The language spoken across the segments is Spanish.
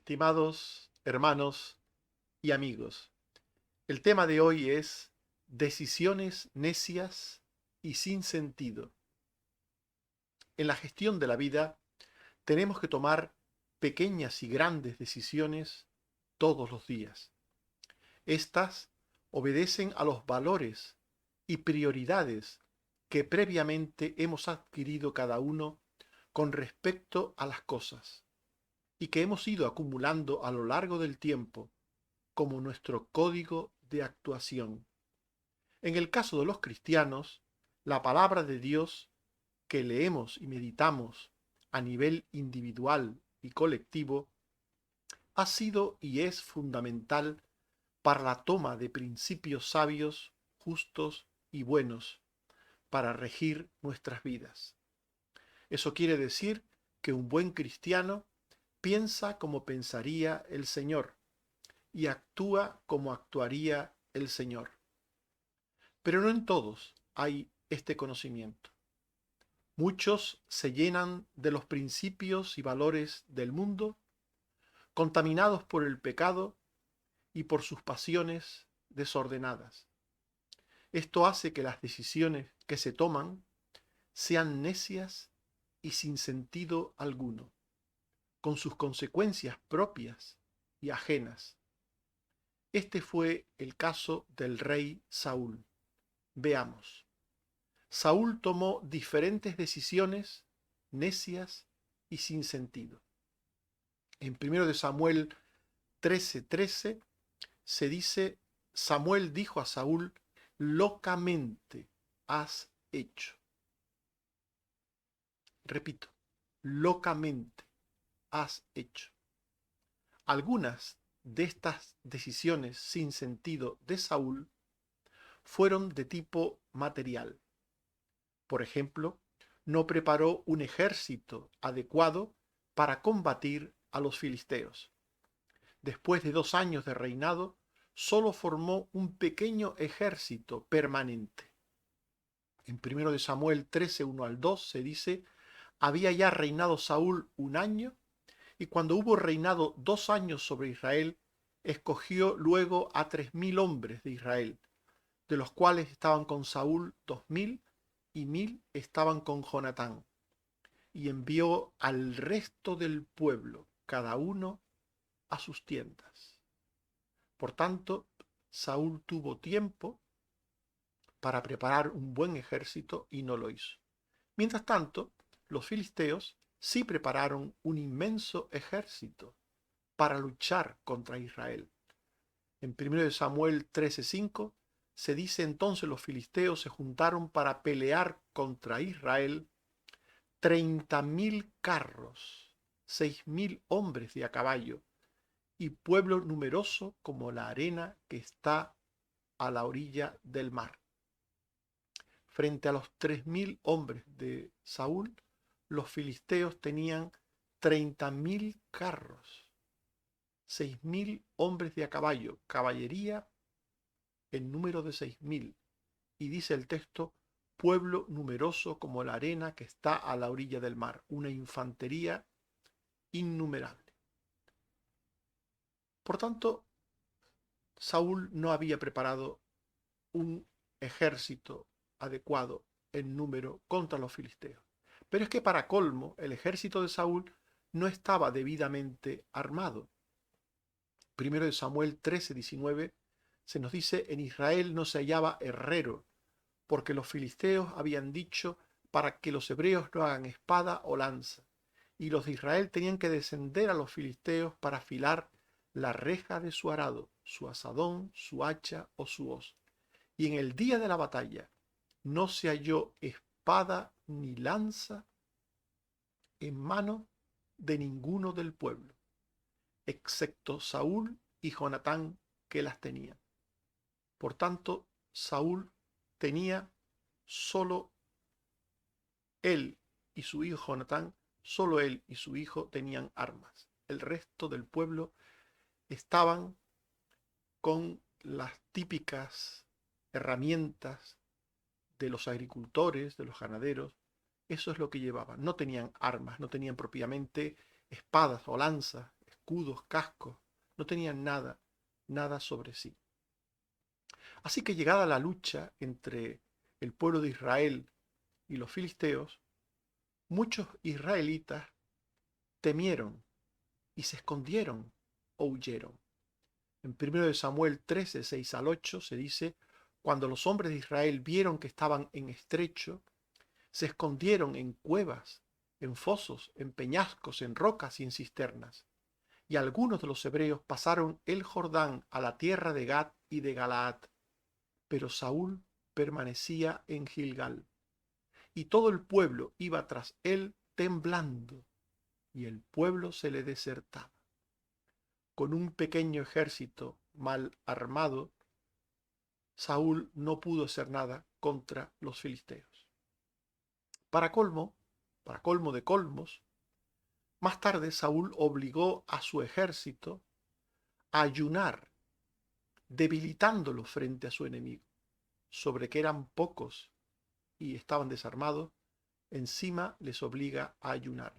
Estimados hermanos y amigos, el tema de hoy es decisiones necias y sin sentido. En la gestión de la vida tenemos que tomar pequeñas y grandes decisiones todos los días. Estas obedecen a los valores y prioridades que previamente hemos adquirido cada uno con respecto a las cosas y que hemos ido acumulando a lo largo del tiempo como nuestro código de actuación. En el caso de los cristianos, la palabra de Dios que leemos y meditamos a nivel individual y colectivo ha sido y es fundamental para la toma de principios sabios, justos y buenos para regir nuestras vidas. Eso quiere decir que un buen cristiano piensa como pensaría el Señor y actúa como actuaría el Señor. Pero no en todos hay este conocimiento. Muchos se llenan de los principios y valores del mundo, contaminados por el pecado y por sus pasiones desordenadas. Esto hace que las decisiones que se toman sean necias y sin sentido alguno, con sus consecuencias propias y ajenas. Este fue el caso del rey Saúl. Veamos. Saúl tomó diferentes decisiones necias y sin sentido. En 1 de Samuel 13:13 se dice, Samuel dijo a Saúl, locamente has hecho. Repito, locamente has hecho. Algunas de estas decisiones sin sentido de Saúl fueron de tipo material. Por ejemplo, no preparó un ejército adecuado para combatir a los filisteos. Después de 2 años de reinado, solo formó un pequeño ejército permanente. En 1 de Samuel 13, 1 al 2 se dice, había ya reinado Saúl 1 año, y cuando hubo reinado 2 años sobre Israel, escogió luego a 3.000 hombres de Israel, de los cuales estaban con Saúl 2.000 y 1.000 estaban con Jonatán, y envió al resto del pueblo, cada uno a sus tiendas. Por tanto, Saúl tuvo tiempo para preparar un buen ejército y no lo hizo. Mientras tanto, los filisteos sí prepararon un inmenso ejército para luchar contra Israel. En 1 Samuel 13:5 se dice entonces los filisteos se juntaron para pelear contra Israel 30.000 carros, 6.000 hombres de a caballo y pueblo numeroso como la arena que está a la orilla del mar. Frente a los 3.000 hombres de Saúl, los filisteos tenían 30.000 carros, 6.000 hombres de a caballo, caballería en número de 6.000. Y dice el texto, pueblo numeroso como la arena que está a la orilla del mar, una infantería innumerable. Por tanto, Saúl no había preparado un ejército adecuado en número contra los filisteos. Pero es que para colmo, el ejército de Saúl no estaba debidamente armado. 1 de Samuel 13:19 se nos dice, en Israel no se hallaba herrero, porque los filisteos habían dicho para que los hebreos no hagan espada o lanza, y los de Israel tenían que descender a los filisteos para afilar la reja de su arado, su asadón, su hacha o su hoz. Y en el día de la batalla no se halló espada ni lanza en mano de ninguno del pueblo, excepto Saúl y Jonatán que las tenían. Por tanto, Saúl tenía solo él y su hijo Jonatán, solo él y su hijo tenían armas. El resto del pueblo estaban con las típicas herramientas de los agricultores, de los ganaderos. Eso es lo que llevaban. No tenían armas, no tenían propiamente espadas o lanzas, escudos, cascos, no tenían nada, nada sobre sí. Así que llegada la lucha entre el pueblo de Israel y los filisteos, muchos israelitas temieron y se escondieron o huyeron. En 1 Samuel 13, 6 al 8 se dice, cuando los hombres de Israel vieron que estaban en estrecho, se escondieron en cuevas, en fosos, en peñascos, en rocas y en cisternas. Y algunos de los hebreos pasaron el Jordán a la tierra de Gad y de Galaad, pero Saúl permanecía en Gilgal. Y todo el pueblo iba tras él temblando, y el pueblo se le desertaba. Con un pequeño ejército mal armado, Saúl no pudo hacer nada contra los filisteos. Para colmo, para colmo de colmos, más tarde Saúl obligó a su ejército a ayunar, debilitándolo frente a su enemigo. Sobre que eran pocos y estaban desarmados, encima les obliga a ayunar.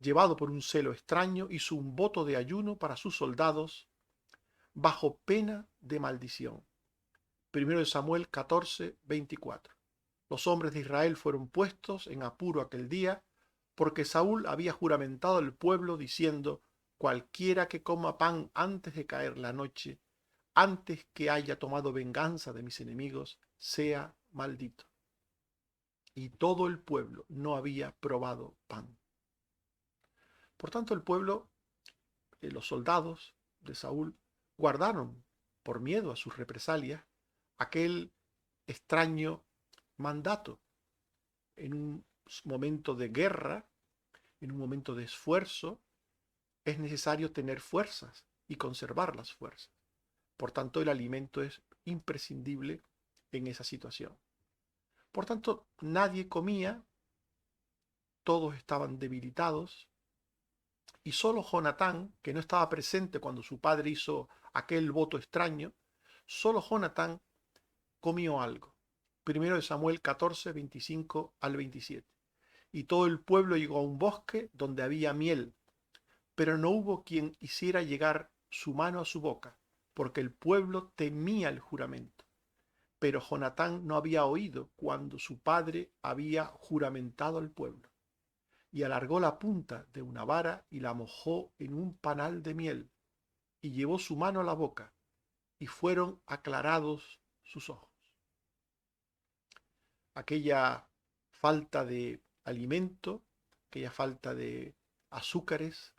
Llevado por un celo extraño, hizo un voto de ayuno para sus soldados bajo pena de maldición. 1 Samuel 14, 24. Los hombres de Israel fueron puestos en apuro aquel día, porque Saúl había juramentado al pueblo diciendo, cualquiera que coma pan antes de caer la noche, antes que haya tomado venganza de mis enemigos, sea maldito. Y todo el pueblo no había probado pan. Por tanto, el pueblo, los soldados de Saúl, guardaron, por miedo a sus represalias, aquel extraño mandato. En un momento de guerra, en un momento de esfuerzo, es necesario tener fuerzas y conservar las fuerzas. Por tanto, el alimento es imprescindible en esa situación. Por tanto, nadie comía, todos estaban debilitados, y solo Jonatán, que no estaba presente cuando su padre hizo aquel voto extraño, solo Jonatán comió algo. 1 Samuel 14, 25 al 27. Y todo el pueblo llegó a un bosque donde había miel, pero no hubo quien hiciera llegar su mano a su boca, porque el pueblo temía el juramento. Pero Jonatán no había oído cuando su padre había juramentado al pueblo. Y alargó la punta de una vara y la mojó en un panal de miel, y llevó su mano a la boca, y fueron aclarados sus ojos. Aquella falta de alimento, aquella falta de azúcares,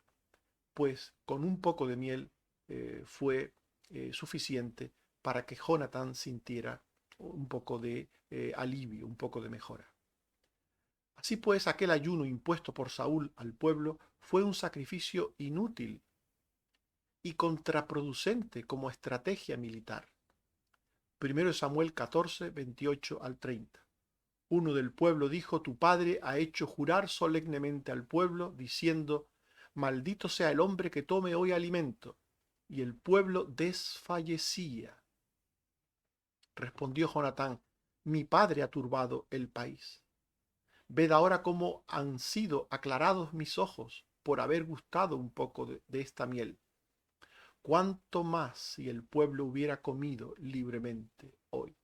pues con un poco de miel fue suficiente para que Jonatán sintiera un poco de alivio, un poco de mejora. Así pues, aquel ayuno impuesto por Saúl al pueblo fue un sacrificio inútil y contraproducente como estrategia militar. 1 Samuel 14, 28 al 30. Uno del pueblo dijo, tu padre ha hecho jurar solemnemente al pueblo, diciendo, maldito sea el hombre que tome hoy alimento. Y el pueblo desfallecía. Respondió Jonatán, mi padre ha turbado el país. Ved ahora cómo han sido aclarados mis ojos por haber gustado un poco de esta miel. ¿Cuánto más si el pueblo hubiera comido libremente hoy?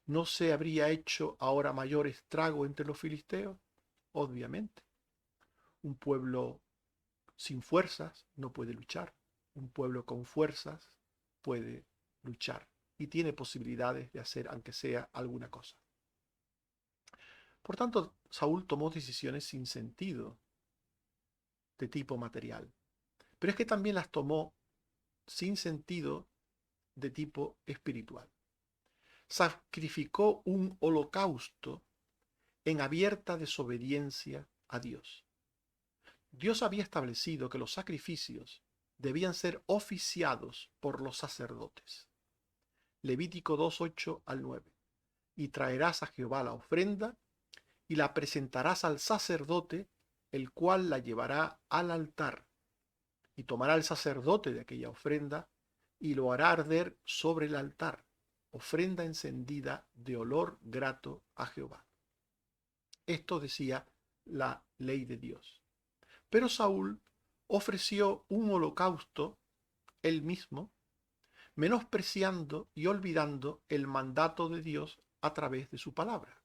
¿No se habría hecho ahora mayor estrago entre los filisteos? Obviamente. Un pueblo sin fuerzas no puede luchar. Un pueblo con fuerzas puede luchar y tiene posibilidades de hacer, aunque sea alguna cosa. Por tanto, Saúl tomó decisiones sin sentido de tipo material. Pero es que también las tomó sin sentido de tipo espiritual. Sacrificó un holocausto en abierta desobediencia a Dios. Dios había establecido que los sacrificios debían ser oficiados por los sacerdotes. Levítico 2:8 al 9. Y traerás a Jehová la ofrenda y la presentarás al sacerdote, el cual la llevará al altar. Y tomará el sacerdote de aquella ofrenda y lo hará arder sobre el altar, ofrenda encendida de olor grato a Jehová. Esto decía la ley de Dios. Pero Saúl ofreció un holocausto él mismo, menospreciando y olvidando el mandato de Dios a través de su palabra.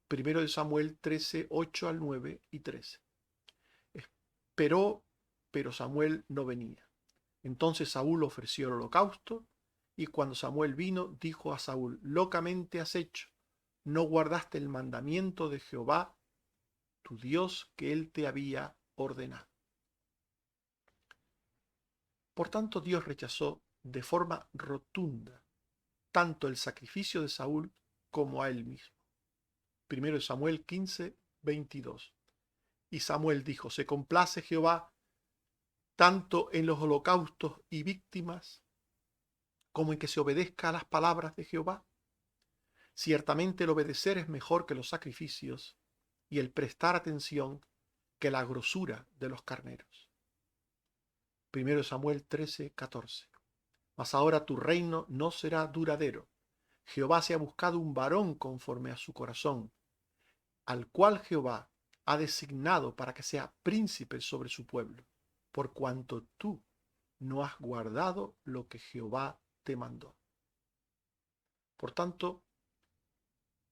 Primero de Samuel 13, 8 al 9 y 13. Esperó, pero Samuel no venía. Entonces Saúl ofreció el holocausto, y cuando Samuel vino, dijo a Saúl: locamente has hecho, no guardaste el mandamiento de Jehová, tu Dios, que él te había ordenado. Por tanto, Dios rechazó de forma rotunda tanto el sacrificio de Saúl como a él mismo. Primero Samuel 15, 22. Y Samuel dijo: se complace Jehová tanto en los holocaustos y víctimas como en que se obedezca a las palabras de Jehová. Ciertamente el obedecer es mejor que los sacrificios, y el prestar atención que la grosura de los carneros. Primero Samuel 13, 14. Mas ahora tu reino no será duradero. Jehová se ha buscado un varón conforme a su corazón, al cual Jehová ha designado para que sea príncipe sobre su pueblo, por cuanto tú no has guardado lo que Jehová te mandó. Por tanto,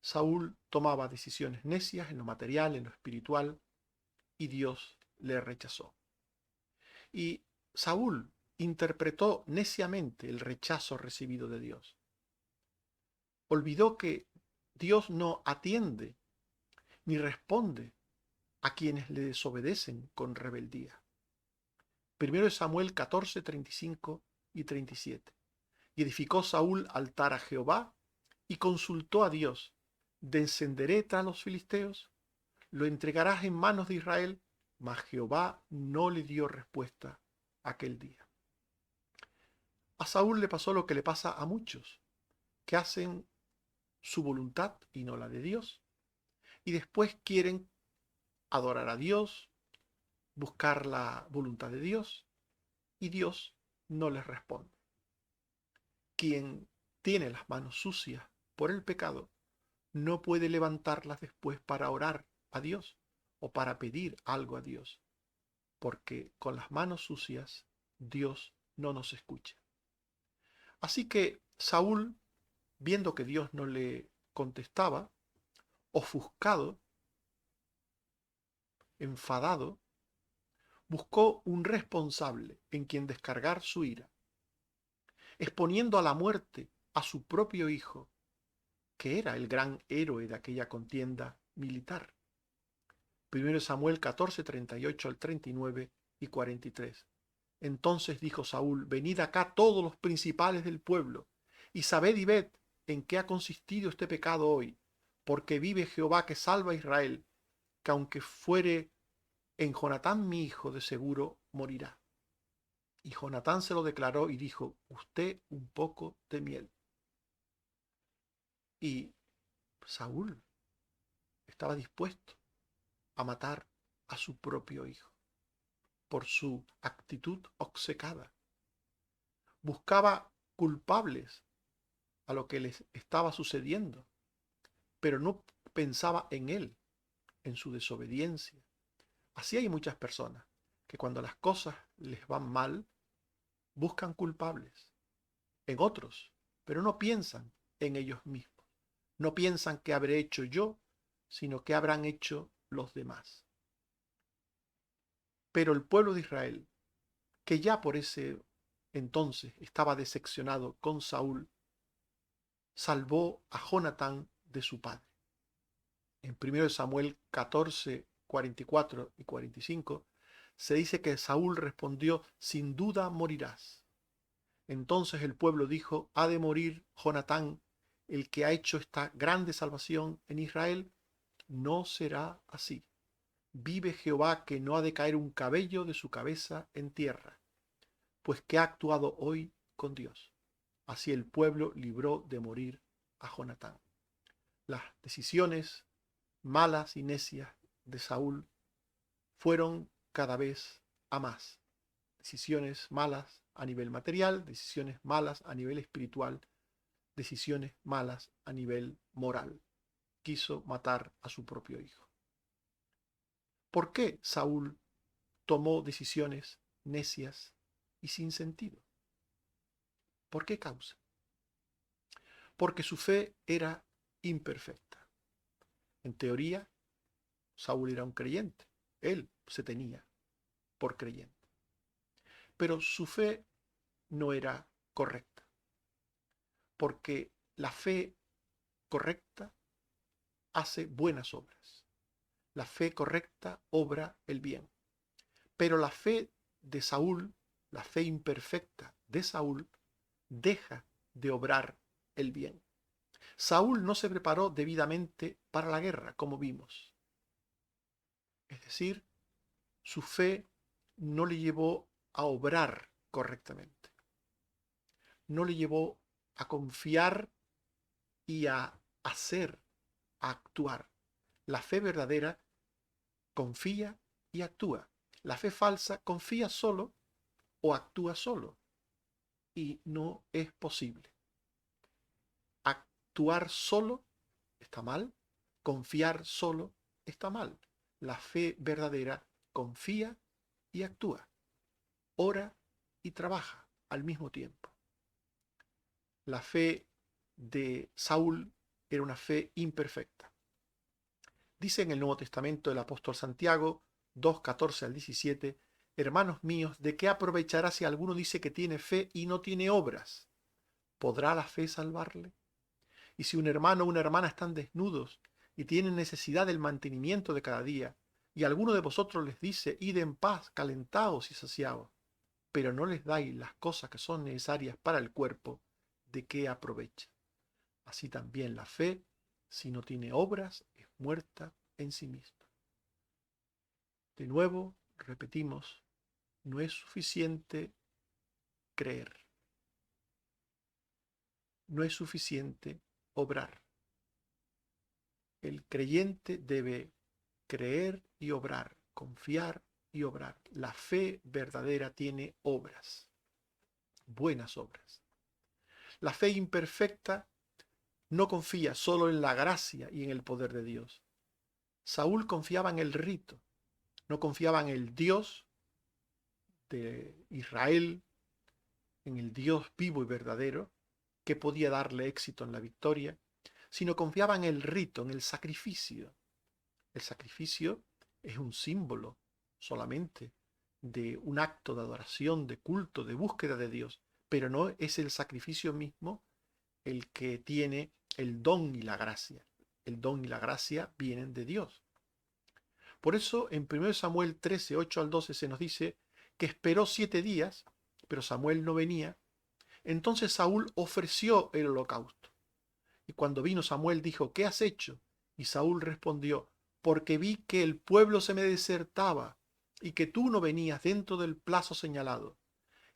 Saúl tomaba decisiones necias en lo material, en lo espiritual, y Dios le rechazó. Y Saúl interpretó neciamente el rechazo recibido de Dios. Olvidó que Dios no atiende ni responde a quienes le desobedecen con rebeldía. Primero Samuel 14, 35 y 37. Y edificó Saúl altar a Jehová y consultó a Dios: ¿descenderé tras los filisteos? ¿Lo entregarás en manos de Israel? Mas Jehová no le dio respuesta aquel día. A Saúl le pasó lo que le pasa a muchos, que hacen su voluntad y no la de Dios, y después quieren adorar a Dios, buscar la voluntad de Dios, y Dios no les responde. Quien tiene las manos sucias por el pecado no puede levantarlas después para orar a Dios o para pedir algo a Dios, porque con las manos sucias Dios no nos escucha. Así que Saúl, viendo que Dios no le contestaba, ofuscado, enfadado, buscó un responsable en quien descargar su ira, exponiendo a la muerte a su propio hijo, que era el gran héroe de aquella contienda militar. Primero Samuel 14, 38 al 39 y 43. Entonces dijo Saúl: venid acá todos los principales del pueblo, y sabed y ved en qué ha consistido este pecado hoy, porque vive Jehová que salva a Israel, que aunque fuere en Jonatán mi hijo, de seguro morirá. Y Jonatán se lo declaró y dijo: usted un poco de miel. Y Saúl estaba dispuesto a matar a su propio hijo por su actitud obcecada. Buscaba culpables a lo que les estaba sucediendo, pero no pensaba en él, en su desobediencia. Así hay muchas personas que cuando las cosas les van mal, buscan culpables en otros, pero no piensan en ellos mismos. No piensan qué habré hecho yo, sino qué habrán hecho los demás. Pero el pueblo de Israel, que ya por ese entonces estaba decepcionado con Saúl, salvó a Jonatán de su padre. En 1 Samuel 14, 44 y 45 se dice que Saúl respondió: sin duda morirás. Entonces el pueblo dijo: ha de morir Jonatán, el que ha hecho esta grande salvación en Israel. No será así. Vive Jehová, que no ha de caer un cabello de su cabeza en tierra, pues que ha actuado hoy con Dios. Así el pueblo libró de morir a Jonatán. Las decisiones malas y necias de Saúl fueron cada vez a más. Decisiones malas a nivel material, decisiones malas a nivel espiritual, decisiones malas a nivel moral. Quiso matar a su propio hijo. ¿Por qué Saúl tomó decisiones necias y sin sentido. ¿Por qué causa? Porque su fe era imperfecta. En teoría, Saúl era un creyente. Él se tenía por creyente. Pero su fe no era correcta. Porque la fe correcta hace buenas obras. La fe correcta obra el bien. Pero la fe de Saúl, la fe imperfecta de Saúl, deja de obrar el bien. Saúl no se preparó debidamente para la guerra, como vimos. Es decir, su fe no le llevó a obrar correctamente. No le llevó a confiar y a hacer, a actuar. La fe verdadera confía y actúa. La fe falsa confía solo o actúa solo. Y no es posible. Actuar solo está mal, confiar solo está mal. La fe verdadera confía y actúa, ora y trabaja al mismo tiempo. La fe de Saúl era una fe imperfecta. Dice en el Nuevo Testamento el apóstol Santiago 2:14 al 17, hermanos míos, ¿de qué aprovechará si alguno dice que tiene fe y no tiene obras? ¿Podrá la fe salvarle? Y si un hermano o una hermana están desnudos y tienen necesidad del mantenimiento de cada día, y alguno de vosotros les dice, id en paz, calentaos y saciaos, pero no les dais las cosas que son necesarias para el cuerpo, ¿de qué aprovecha? Así también la fe, si no tiene obras, es muerta en sí misma. De nuevo, repetimos, no es suficiente creer. No es suficiente obrar. El creyente debe creer y obrar, confiar y obrar. La fe verdadera tiene obras, buenas obras. La fe imperfecta no confía solo en la gracia y en el poder de Dios. Saúl confiaba en el rito, no confiaba en el Dios de Israel, en el Dios vivo y verdadero, que podía darle éxito en la victoria, sino confiaba en el rito, en el sacrificio. El sacrificio es un símbolo solamente de un acto de adoración, de culto, de búsqueda de Dios, pero no es el sacrificio mismo el que tiene el don y la gracia. El don y la gracia vienen de Dios. Por eso en 1 Samuel 13, 8 al 12 se nos dice que esperó 7 días, pero Samuel no venía. Entonces Saúl ofreció el holocausto. Y cuando vino Samuel dijo, ¿qué has hecho? Y Saúl respondió, porque vi que el pueblo se me desertaba y que tú no venías dentro del plazo señalado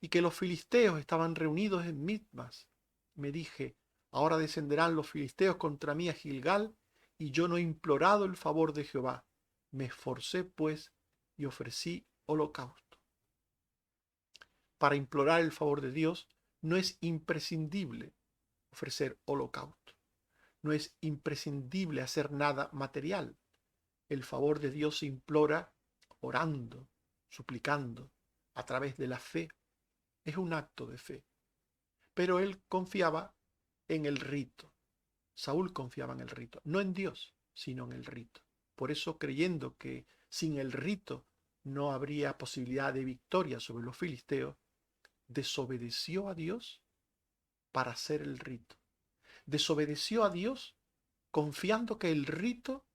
y que los filisteos estaban reunidos en Mitmas. Me dije, ahora descenderán los filisteos contra mí a Gilgal y yo no he implorado el favor de Jehová. Me esforcé pues y ofrecí holocausto. Para implorar el favor de Dios no es imprescindible ofrecer holocausto. No es imprescindible hacer nada material. El favor de Dios se implora orando, suplicando, a través de la fe. Es un acto de fe. Pero él confiaba en el rito. Saúl confiaba en el rito, no en Dios, sino en el rito. Por eso, creyendo que sin el rito no habría posibilidad de victoria sobre los filisteos, desobedeció a Dios para hacer el rito. Desobedeció a Dios confiando que el rito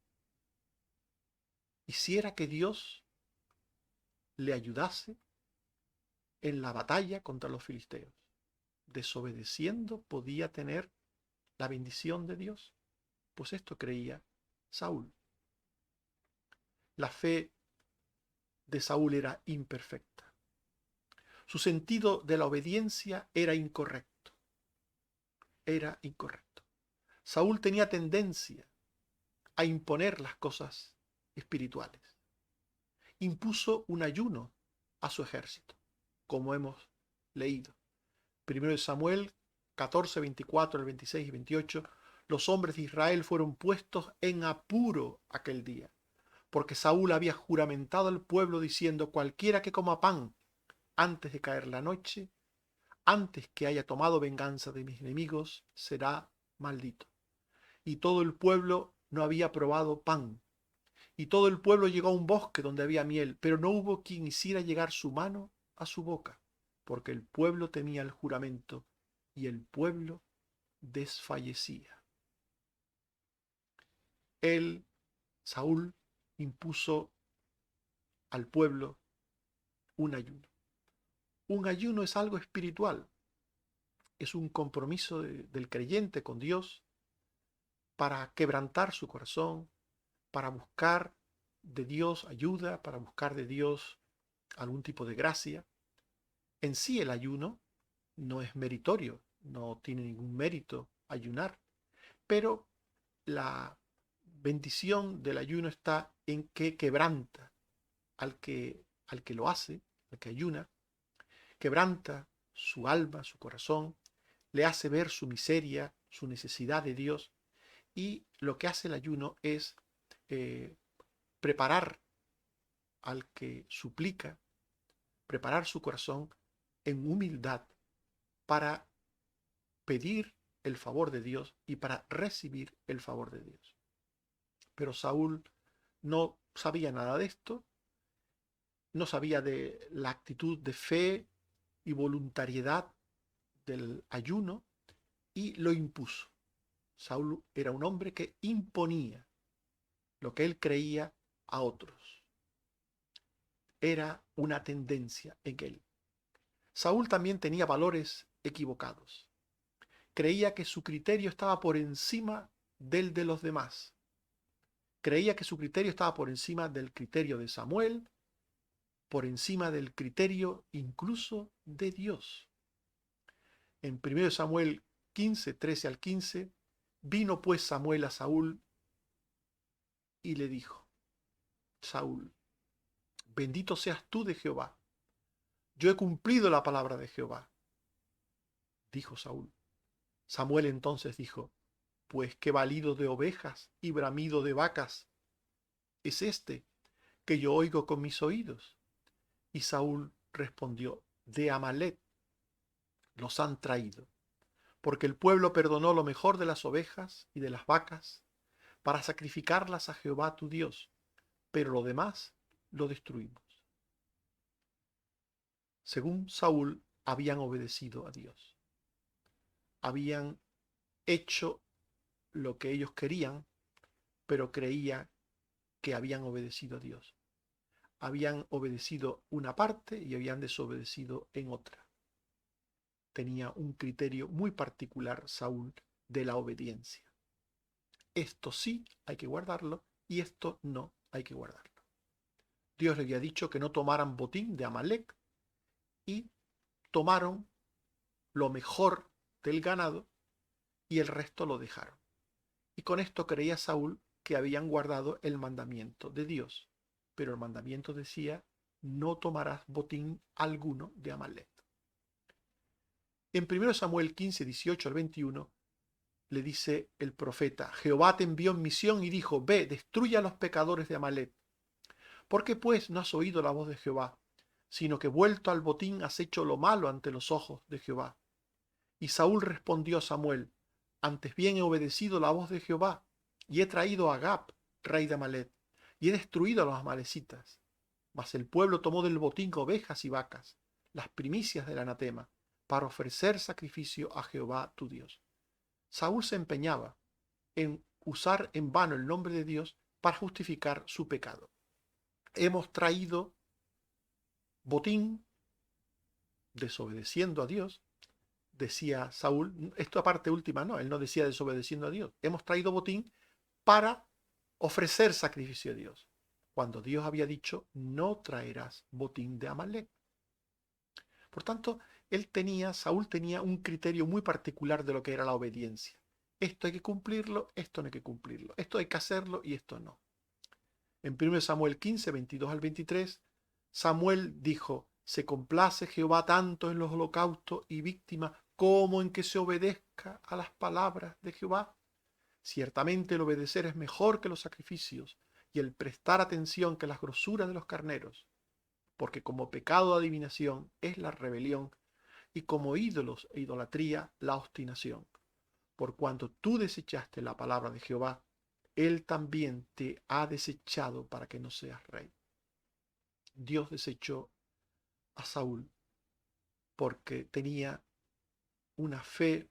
hiciera que Dios le ayudase en la batalla contra los filisteos. Desobedeciendo podía tener la bendición de Dios. Pues esto creía Saúl. La fe de Saúl era imperfecta. Su sentido de la obediencia era incorrecto. Era incorrecto. Saúl tenía tendencia a imponer las cosas espirituales. Impuso un ayuno a su ejército, como hemos leído. 1 Samuel 14, 24, el 26 y 28, los hombres de Israel fueron puestos en apuro aquel día, porque Saúl había juramentado al pueblo diciendo: cualquiera que coma pan antes de caer la noche, antes que haya tomado venganza de mis enemigos, será maldito. Y todo el pueblo no había probado pan. Y todo el pueblo llegó a un bosque donde había miel, pero no hubo quien hiciera llegar su mano a su boca, porque el pueblo temía el juramento, y el pueblo desfallecía. Él, Saúl, impuso al pueblo un ayuno. Un ayuno es algo espiritual, es un compromiso del creyente con Dios para quebrantar su corazón, para buscar de Dios ayuda, para buscar de Dios algún tipo de gracia. En sí el ayuno no es meritorio, no tiene ningún mérito ayunar, pero la bendición del ayuno está en que quebranta al que lo hace, al que ayuna, quebranta su alma, su corazón, le hace ver su miseria, su necesidad de Dios, y lo que hace el ayuno es eh, preparar al que suplica, preparar su corazón en humildad para pedir el favor de Dios y para recibir el favor de Dios. Pero Saúl no sabía nada de esto, no sabía de la actitud de fe y voluntariedad del ayuno, y lo impuso. Saúl era un hombre que imponía lo que él creía a otros. Era una tendencia en él. Saúl también tenía valores equivocados. Creía que su criterio estaba por encima del de los demás. Creía que su criterio estaba por encima del criterio de Samuel, por encima del criterio incluso de Dios. En 1 Samuel 15, 13 al 15, vino pues Samuel a Saúl y le dijo: Saúl, bendito seas tú de Jehová. Yo he cumplido la palabra de Jehová, dijo Saúl. Samuel entonces dijo: pues qué balido de ovejas y bramido de vacas es este que yo oigo con mis oídos. Y Saúl respondió: de Amalec los han traído, porque el pueblo perdonó lo mejor de las ovejas y de las vacas para sacrificarlas a Jehová tu Dios, pero lo demás lo destruimos. Según Saúl, habían obedecido a Dios. Habían hecho lo que ellos querían, pero creía que habían obedecido a Dios. Habían obedecido una parte y habían desobedecido en otra. Tenía un criterio muy particular Saúl de la obediencia. Esto sí hay que guardarlo y esto no hay que guardarlo. Dios le había dicho que no tomaran botín de Amalec y tomaron lo mejor del ganado y el resto lo dejaron. Y con esto creía Saúl que habían guardado el mandamiento de Dios. Pero el mandamiento decía: no tomarás botín alguno de Amalec. En 1 Samuel 15, 18 al 21, le dice el profeta: Jehová te envió en misión y dijo: ve, destruye a los pecadores de Amalec. ¿Por qué pues no has oído la voz de Jehová, sino que vuelto al botín has hecho lo malo ante los ojos de Jehová? Y Saúl respondió a Samuel: antes bien he obedecido la voz de Jehová, y he traído a Agag, rey de Amalec, y he destruido a los amalecitas. Mas el pueblo tomó del botín ovejas y vacas, las primicias del anatema, para ofrecer sacrificio a Jehová tu Dios. Saúl se empeñaba en usar en vano el nombre de Dios para justificar su pecado. Hemos traído botín desobedeciendo a Dios, decía Saúl. Esto aparte última no, él no decía desobedeciendo a Dios. Hemos traído botín para ofrecer sacrificio a Dios, cuando Dios había dicho: no traerás botín de Amalec. Por tanto, Saúl tenía un criterio muy particular de lo que era la obediencia. Esto hay que cumplirlo, esto no hay que cumplirlo, esto hay que hacerlo y esto no. En 1 Samuel 15, 22 al 23, Samuel dijo: se complace Jehová tanto en los holocaustos y víctimas como en que se obedezca a las palabras de Jehová. Ciertamente el obedecer es mejor que los sacrificios, y el prestar atención que las grosuras de los carneros, porque como pecado de adivinación es la rebelión, y como ídolos e idolatría la obstinación. Por cuanto tú desechaste la palabra de Jehová, él también te ha desechado para que no seas rey. Dios desechó a Saúl porque tenía una fe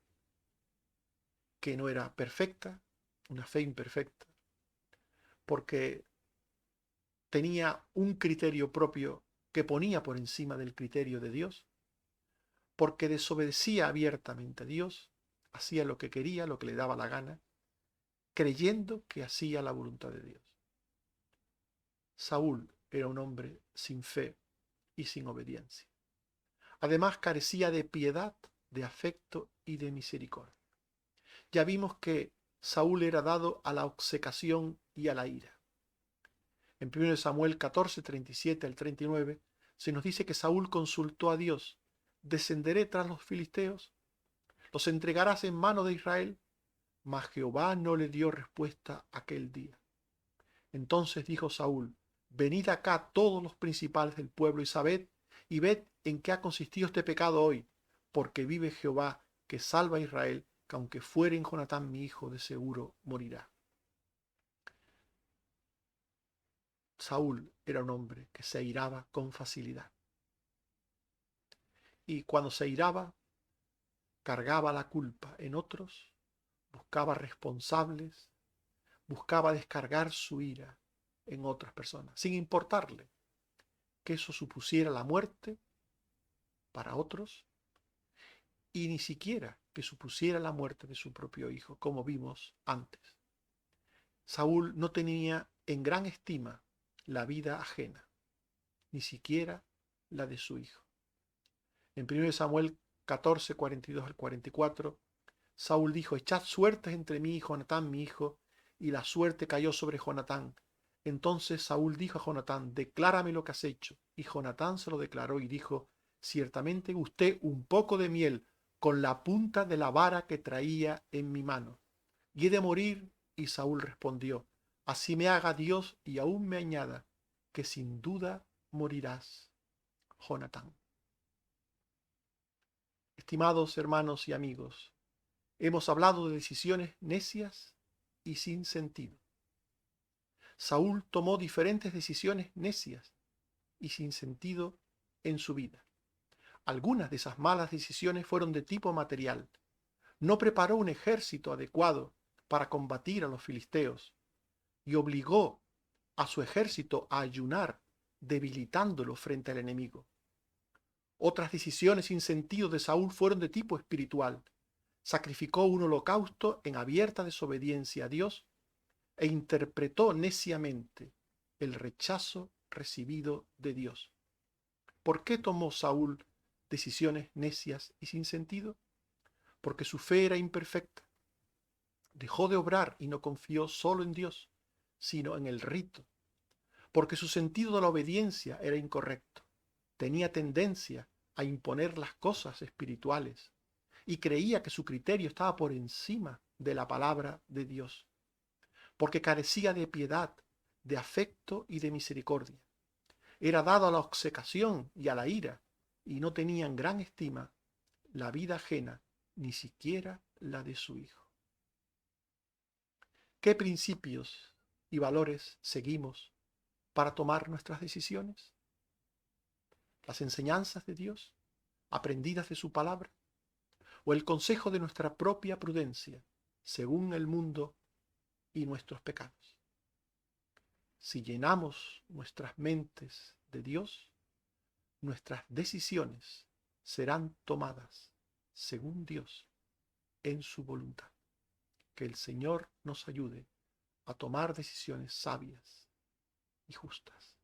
que no era perfecta, una fe imperfecta, porque tenía un criterio propio que ponía por encima del criterio de Dios, porque desobedecía abiertamente a Dios, hacía lo que quería, lo que le daba la gana, creyendo que hacía la voluntad de Dios. Saúl era un hombre sin fe y sin obediencia. Además carecía de piedad, de afecto y de misericordia. Ya vimos que Saúl era dado a la obcecación y a la ira. En 1 Samuel 14, 37 al 39, se nos dice que Saúl consultó a Dios: ¿descenderé tras los filisteos? ¿Los entregarás en mano de Israel? Mas Jehová no le dio respuesta aquel día. Entonces dijo Saúl: venid acá todos los principales del pueblo y ved en qué ha consistido este pecado hoy, porque vive Jehová que salva a Israel, que aunque fuere en Jonatán mi hijo, de seguro morirá. Saúl era un hombre que se airaba con facilidad. Y cuando se airaba, cargaba la culpa en otros, buscaba responsables, buscaba descargar su ira en otras personas, sin importarle que eso supusiera la muerte para otros y ni siquiera que supusiera la muerte de su propio hijo, como vimos antes. Saúl no tenía en gran estima la vida ajena, ni siquiera la de su hijo. En 1 Samuel 14, 42 al 44, Saúl dijo: echad suertes entre mí y Jonatán mi hijo, y la suerte cayó sobre Jonatán. Entonces Saúl dijo a Jonatán: declárame lo que has hecho. Y Jonatán se lo declaró y dijo: ciertamente gusté un poco de miel con la punta de la vara que traía en mi mano, y he de morir. Y Saúl respondió: así me haga Dios y aún me añada, que sin duda morirás, Jonatán. Estimados hermanos y amigos, hemos hablado de decisiones necias y sin sentido. Saúl tomó diferentes decisiones necias y sin sentido en su vida. Algunas de esas malas decisiones fueron de tipo material. No preparó un ejército adecuado para combatir a los filisteos y obligó a su ejército a ayunar, debilitándolo frente al enemigo. Otras decisiones sin sentido de Saúl fueron de tipo espiritual. Sacrificó un holocausto en abierta desobediencia a Dios e interpretó neciamente el rechazo recibido de Dios. ¿Por qué tomó Saúl decisiones necias y sin sentido? Porque su fe era imperfecta. Dejó de obrar y no confió solo en Dios, sino en el rito. Porque su sentido de la obediencia era incorrecto. Tenía tendencia a imponer las cosas espirituales y creía que su criterio estaba por encima de la palabra de Dios, porque carecía de piedad, de afecto y de misericordia. Era dado a la obcecación y a la ira, y no tenía en gran estima la vida ajena, ni siquiera la de su hijo. ¿Qué principios y valores seguimos para tomar nuestras decisiones? ¿Las enseñanzas de Dios, aprendidas de su palabra, o el consejo de nuestra propia prudencia, según el mundo y nuestros pecados? Si llenamos nuestras mentes de Dios, nuestras decisiones serán tomadas según Dios en su voluntad. Que el Señor nos ayude a tomar decisiones sabias y justas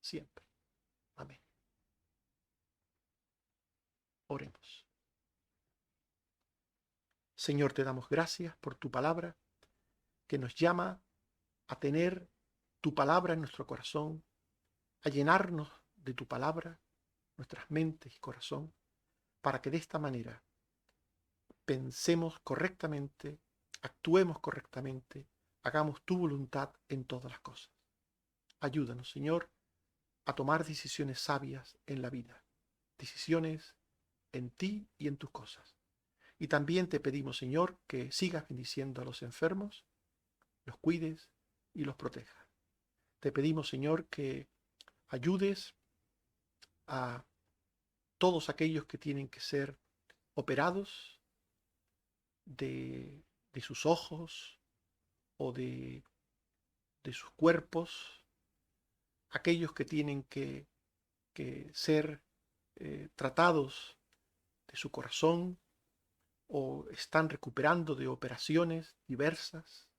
siempre. Amén. Oremos. Señor, te damos gracias por tu palabra que nos llama a tener tu palabra en nuestro corazón, a llenarnos de tu palabra, nuestras mentes y corazón, para que de esta manera pensemos correctamente, actuemos correctamente, hagamos tu voluntad en todas las cosas. Ayúdanos, Señor, a tomar decisiones sabias en la vida, decisiones en ti y en tus cosas. Y también te pedimos, Señor, que sigas bendiciendo a los enfermos, los cuides y los protejas. Te pedimos, Señor, que ayudes a todos aquellos que tienen que ser operados de sus ojos o de sus cuerpos, aquellos que tienen que ser tratados de su corazón o están recuperando de operaciones diversas.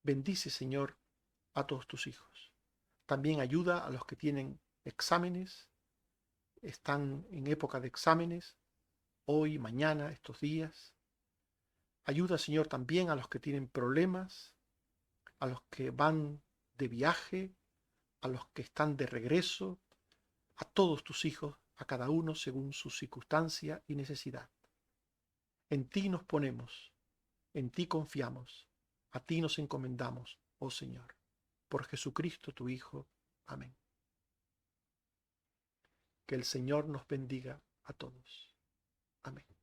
Bendice, Señor, a todos tus hijos. También ayuda a los que tienen exámenes, están en época de exámenes, hoy, mañana, estos días. Ayuda, Señor, también a los que tienen problemas, a los que van de viaje, a los que están de regreso, a todos tus hijos, a cada uno según su circunstancia y necesidad. En ti nos ponemos, en ti confiamos, a ti nos encomendamos, oh Señor, por Jesucristo tu Hijo. Amén. Que el Señor nos bendiga a todos. Amén.